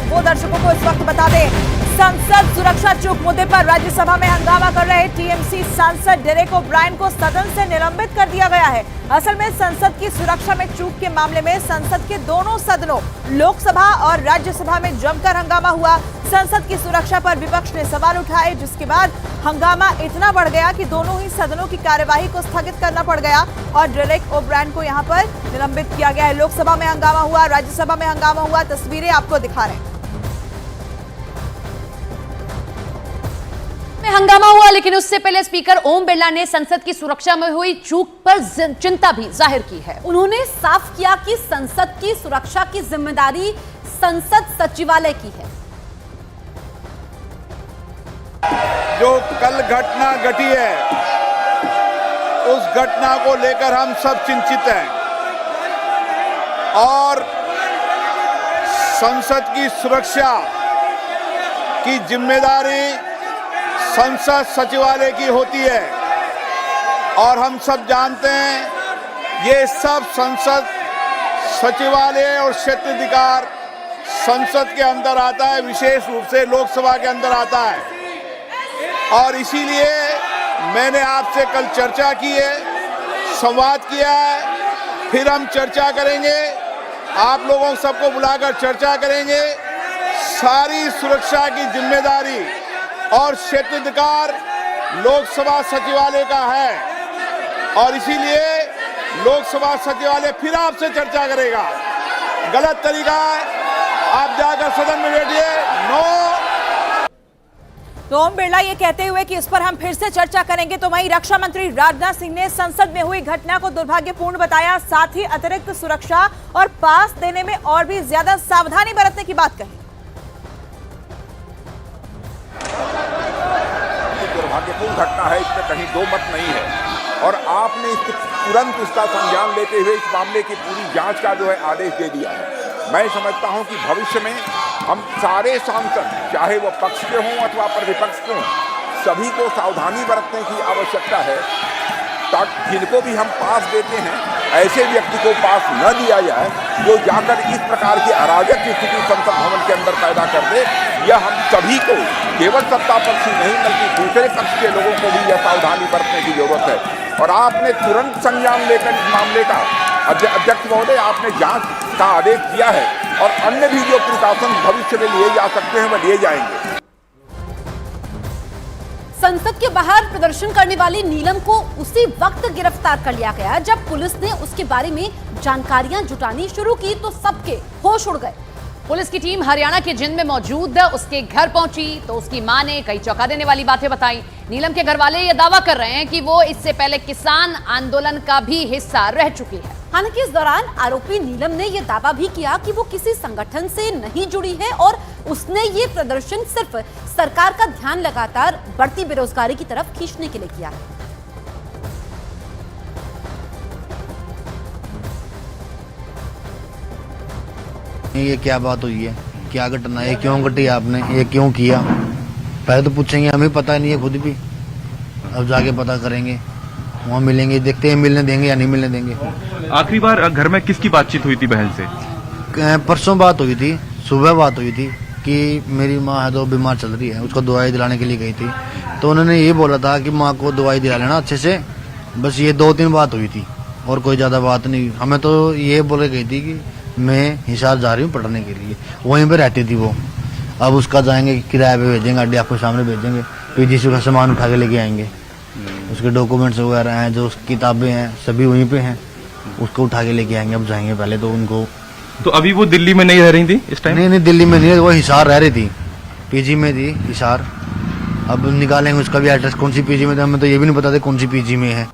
वो दर्शकों को इस वक्त बता दें। संसद सुरक्षा चूक मुद्दे पर राज्यसभा में हंगामा कर रहे टीएमसी सांसद डेरेक ओब्रायन को सदन से निलंबित कर दिया गया है। असल में संसद की सुरक्षा में चूक के मामले में संसद के दोनों सदनों लोकसभा और राज्यसभा में जमकर हंगामा हुआ। संसद की सुरक्षा पर विपक्ष ने सवाल उठाए, जिसके बाद हंगामा इतना बढ़ गया कि दोनों ही सदनों की कार्यवाही को स्थगित करना पड़ गया और डेरेक ओब्रायन को यहां पर निलंबित किया गया है। लोकसभा में हंगामा हुआ, राज्यसभा में हंगामा हुआ, तस्वीरें आपको दिखा रहे हैं। हंगामा हुआ, लेकिन उससे पहले स्पीकर ओम बिरला ने संसद की सुरक्षा में हुई चूक पर चिंता भी जाहिर की है। उन्होंने साफ किया कि संसद की सुरक्षा की जिम्मेदारी संसद सचिवालय की है। जो कल घटना घटी है, उस घटना को लेकर हम सब चिंतित हैं और संसद की सुरक्षा की जिम्मेदारी संसद सचिवालय की होती है और हम सब जानते हैं ये सब संसद सचिवालय और क्षेत्राधिकार संसद के अंदर आता है, विशेष रूप से लोकसभा के अंदर आता है। और इसीलिए मैंने आपसे कल चर्चा की है, संवाद किया है, फिर हम चर्चा करेंगे, आप लोगों सबको बुलाकर चर्चा करेंगे। सारी सुरक्षा की जिम्मेदारी और क्षेत्राधिकार लोकसभा सचिवालय का है और इसीलिए लोकसभा सचिवालय फिर आपसे चर्चा करेगा। गलत तरीका है, आप जाकर सदन में बैठिए। नो। तो ओम बिरला ये कहते हुए कि इस पर हम फिर से चर्चा करेंगे, तो वहीं रक्षा मंत्री राजनाथ सिंह ने संसद में हुई घटना को दुर्भाग्यपूर्ण बताया, साथ ही अतिरिक्त सुरक्षा और पास देने में और भी ज्यादा सावधानी बरतने की बात कही। दुर्भाग्यपूर्ण घटना है, इसमें कहीं दो मत नहीं है और आपने तुरंत इसका संज्ञान लेते हुए इस मामले की पूरी जांच का जो है आदेश दे दिया है। मैं समझता हूं कि भविष्य में हम सारे सांसद, चाहे वो पक्ष के हों अथवा प्रतिपक्ष के हों, सभी को सावधानी बरतने की आवश्यकता है ताकि जिनको भी हम पास देते हैं ऐसे व्यक्ति को पास न दिया जाए जो जाकर इस प्रकार की अराजक स्थिति संसद भवन के अंदर पैदा कर दे। यह हम सभी को, केवल सत्ता पक्ष ही नहीं बल्कि दूसरे पक्ष के लोगों को भी यह सावधानी बरतने की जरूरत है और आपने तुरंत संज्ञान लेकर इस मामले का, अध्यक्ष महोदय, आपने जांच का आदेश दिया है और अन्य भी जो प्रिकॉशन भविष्य में लिए जा सकते हैं वह लिए जाएंगे। संसद के बाहर प्रदर्शन करने वाली नीलम को उसी वक्त गिरफ्तार कर लिया गया जब पुलिस ने उसके बारे में जानकारियां जुटानी शुरू की तो सबके होश उड़ गए। पुलिस की टीम हरियाणा के जिंद में मौजूद उसके घर पहुंची तो उसकी मां ने कई चौंका देने वाली बातें बताई। नीलम के घर वाले ये दावा कर रहे हैं कि वो इससे पहले किसान आंदोलन का भी हिस्सा रह चुकी है। हालांकि इस दौरान आरोपी नीलम ने यह दावा भी किया कि वो किसी संगठन से नहीं जुड़ी है और उसने ये प्रदर्शन सिर्फ सरकार का ध्यान लगातार बढ़ती बेरोजगारी की तरफ खींचने के लिए किया है। ये क्या बात हुई है, क्या घटना है, क्यों घटी आपने, ये क्यों किया? पहले तो पूछेंगे, हमें पता नहीं है खुद भी। अब जाके पता करेंगे, वहाँ मिलेंगे, देखते हैं मिलने देंगे या नहीं मिलने देंगे। आखिरी बार घर में किसकी बातचीत हुई थी बहन से? परसों बात हुई थी, सुबह बात हुई थी कि मेरी माँ है तो बीमार चल रही है, उसको दवाई दिलाने के लिए गई थी। तो उन्होंने ये बोला था कि माँ को दवाई दिला लेना अच्छे से, बस ये 2-3 बात हुई थी और कोई ज़्यादा बात नहीं। हमें तो ये बोले गई थी कि मैं हिसार जा रही हूँ पढ़ने के लिए, वहीं पे रहती थी वो। अब उसका जाएंगे, किराए पे भेजेंगे, गाड़ी आपके सामने भेजेंगे, पीजीसी का सामान उठा के लेके आएंगे, उसके डॉक्यूमेंट्स वगैरह हैं, जो किताबें हैं सभी वहीं पे हैं, उसको उठा के लेके आएंगे। अब जाएंगे पहले तो उनको। तो अभी वो दिल्ली में नहीं रह रही थी इस टाइम? नहीं, दिल्ली में नहीं, वो हिसार रह रही थी, पीजी में थी हिसार। अब निकालेंगे उसका भी एड्रेस, कौन सी पीजी में था, हमें तो ये भी नहीं पता था कौन सी पीजी में है।